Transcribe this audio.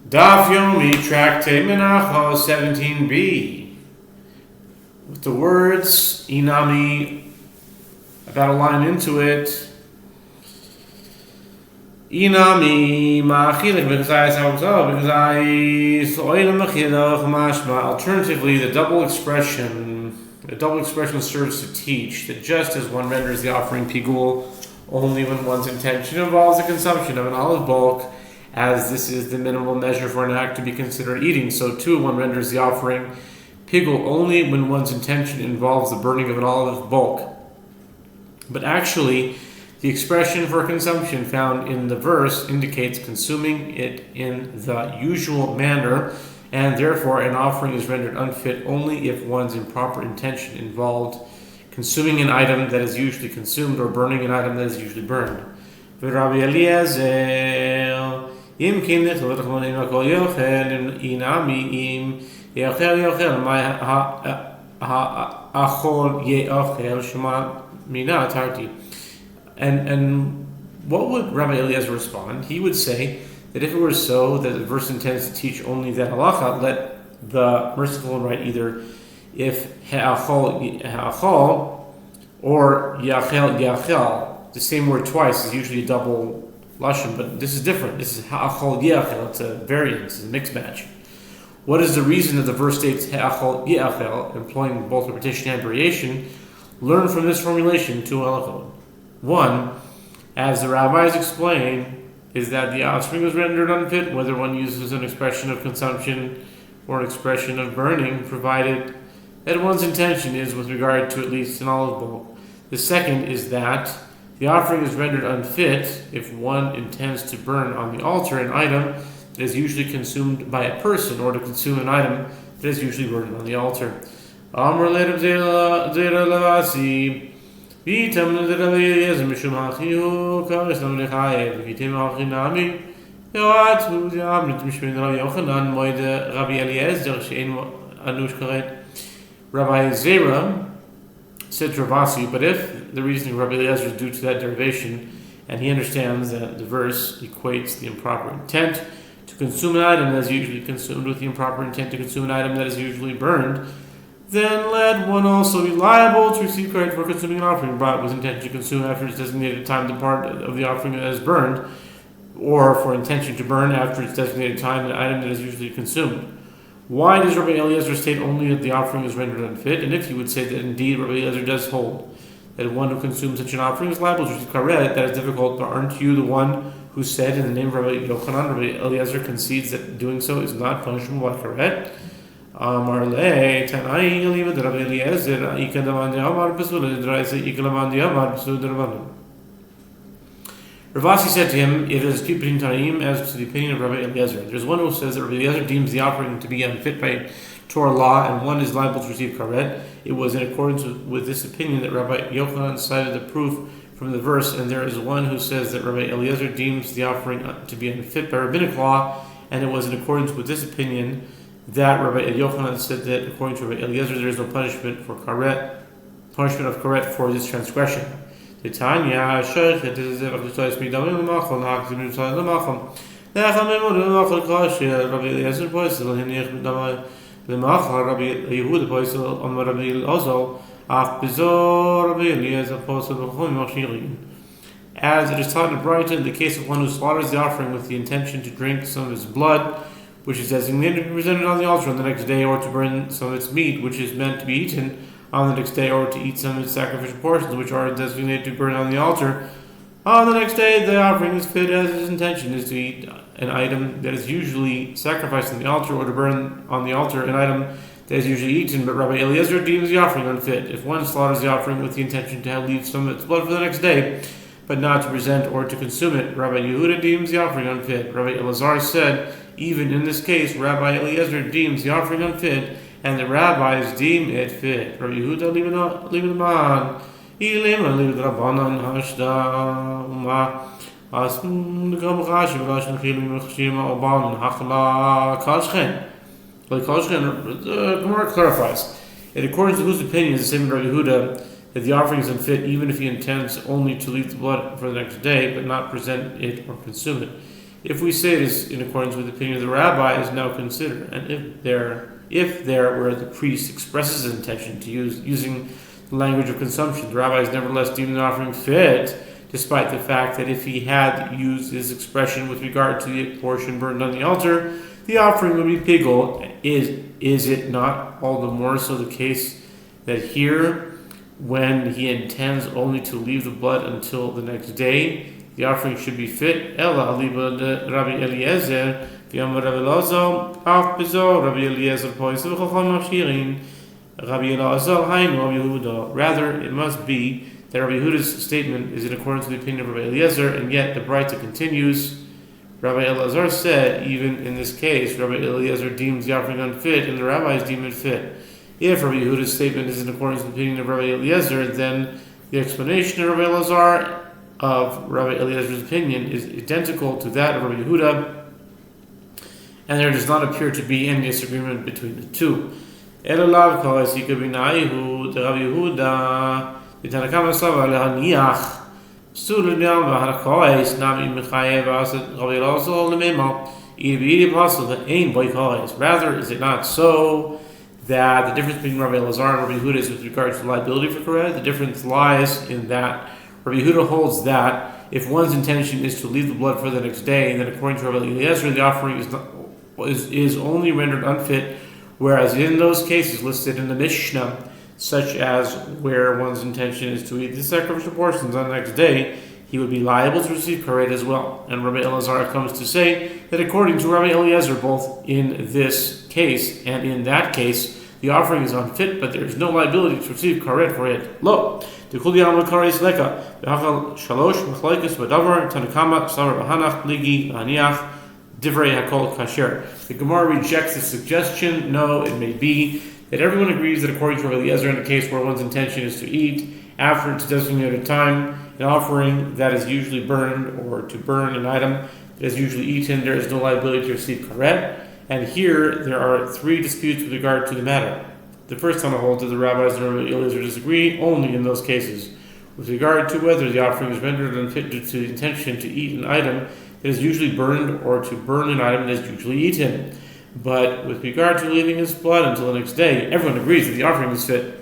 Daf Yomi, Tractate Menachot 17b, with the words Inami, about a line into it. Inami ma'achilik because I mashma. Alternatively, the double expression serves to teach that just as one renders the offering pigul only when one's intention involves the consumption of an olive bulk, as this is the minimal measure for an act to be considered eating, so too one renders the offering pigul only when one's intention involves the burning of an olive bulk. But actually, the expression for consumption found in the verse indicates consuming it in the usual manner, and therefore an offering is rendered unfit only if one's improper intention involved consuming an item that is usually consumed or burning an item that is usually burned. Rabbi Eliezer, im kindet l'chmon im kol yochel inami im yochel ma achol yochel shema mina tarti. And what would Rabbi Eliezer respond? He would say that if it were so that the verse intends to teach only that halacha, let the merciful write either if ha'achol or yachel. The same word twice is usually a double lashon, but this is different. This is ha'achol yachel. It's a variance, it's a mixed match. What is the reason that the verse states ha'achol yachel, employing both repetition and variation? Learn from this formulation two halachot. One, as the rabbis explain, is that the offspring was rendered unfit whether one uses an expression of consumption or an expression of burning, provided that one's intention is with regard to at least an olive bulk. The second is that the offering is rendered unfit if one intends to burn on the altar an item that is usually consumed by a person, or to consume an item that is usually burned on the altar. Amr le'Rab Zera Levasi. Rabbi Eliezer said to Ravasi, but if the reasoning of Rabbi Eliezer is due to that derivation, and he understands that the verse equates the improper intent to consume an item that is usually consumed with the improper intent to consume an item that is usually burned, then let one also be liable to receive credit for consuming an offering brought with intent to consume after its designated time the part of the offering that is burned, or for intention to burn after its designated time the item that is usually consumed. Why does Rabbi Eliezer state only that the offering is rendered unfit? And if he would say that indeed Rabbi Eliezer does hold that one who consumes such an offering is liable to receive karet, that is difficult, but aren't you the one who said in the name of Rabbi Yochanan, Rabbi Eliezer concedes that doing so is not punishable by karet? Amar le tanai eliva de Rabbi Eliezer ikadaman de Amar Pesula de Draisa ikalaman de Amar Pesula de Rabbanan. Ravasi said to him, it is keeping Tanaim as to the opinion of Rabbi Eliezer. There's one who says that Rabbi Eliezer deems the offering to be unfit by Torah law, and one is liable to receive karet. It was in accordance with this opinion that Rabbi Yochanan cited the proof from the verse, and there is one who says that Rabbi Eliezer deems the offering to be unfit by rabbinic law, and it was in accordance with this opinion that Rabbi Yochanan said that according to Rabbi Eliezer there is no punishment of karet for this transgression. The Tanya Sheikh is the Rabbi Midamim Machon Hakzim Inside the Machon. Lechamim the Machon Kashia Rabbi Eliezer Poisel Hinich Midamai the Machon Rabbi Yehuda Poisel on Rabbi Ozol Af Bizor Rabbi Eliezer Poisel B'chum Machshirin. As it is taught in Brighton, in the case of one who slaughters the offering with the intention to drink some of its blood, which is designated to be presented on the altar on the next day, or to burn some of its meat, which is meant to be eaten on the next day, or to eat some of its sacrificial portions, which are designated to burn on the altar on the next day, the offering is fit as his intention is to eat an item that is usually sacrificed on the altar, or to burn on the altar an item that is usually eaten. But Rabbi Eliezer deems the offering unfit if one slaughters the offering with the intention to leave some of its blood for the next day, but not to present or to consume it. Rabbi Yehuda deems the offering unfit. Rabbi Elazar said, even in this case, Rabbi Eliezer deems the offering unfit, and the rabbis deem it fit. Rabbi Yehuda leave it man. Ilema leave the rabbanan hashda uma asm gam gash v'lash nechim mechshima oban hachla kashchen. Like kashchen, the Gemara clarifies. In accordance to whose opinion is the same Rabbi Yehuda that the offering is unfit even if he intends only to leave the blood for the next day, but not present it or consume it. If we say it is in accordance with the opinion of the rabbi, is now considered, and if there where the priest expresses his intention to using the language of consumption, the rabbi is nevertheless deemed an offering fit, despite the fact that if he had used his expression with regard to the portion burned on the altar, the offering would be pigul. Is it not all the more so the case that here, when he intends only to leave the blood until the next day, the offering should be fit? Ella aliba Rabbi Eliezer, v'yamar Rabbi Elazar, af bezo Rabbi Eliezer poisav chacham machshirin, Rabbi Elazar hainu Rabbi Yehuda. Rather, it must be that Rabbi Yehuda's statement is in accordance with the opinion of Rabbi Eliezer, and yet the Braita continues. Rabbi Elazar said, even in this case, Rabbi Eliezer deems the offering unfit, and the rabbis deem it fit. If Rabbi Yehuda's statement is in accordance with the opinion of Rabbi Eliezer, then the explanation of Rabbi Elazar of Rabbi Eliezer's opinion is identical to that of Rabbi Yehuda, and there does not appear to be any disagreement between the two. Elalav kolasika b'nayihu de Rabbi Yehuda v'tanakam asava lehaniach sulinam v'hanakois nami mechayev asad Rabbi Elazar lemema iri apostle that ain boy kois. Rather, is it not so that the difference between Rabbi Elazar and Rabbi Yehuda is with regard to liability for karet? The difference lies in that Rabbi Yehuda holds that if one's intention is to leave the blood for the next day, then according to Rabbi Eliezer, the offering is only rendered unfit, whereas in those cases listed in the Mishnah, such as where one's intention is to eat the sacrificial portions on the next day, he would be liable to receive karet as well. And Rabbi Elazar comes to say that according to Rabbi Eliezer, both in this case and in that case, the offering is unfit, but there is no liability to receive karet for it. Lo, the Gemara rejects the suggestion. No, it may be that everyone agrees that according to Rabbi Eliezer, in a case where one's intention is to eat after its designated time, an offering that is usually burned, or to burn an item that is usually eaten, there is no liability to receive karet. And here there are three disputes with regard to the matter. The first time I hold that the rabbis and Rabbi Eliezer disagree only in those cases. With regard to whether the offering is rendered unfit due to the intention to eat an item that is usually burned, or to burn an item that is usually eaten. But with regard to leaving his blood until the next day, everyone agrees that the offering is fit.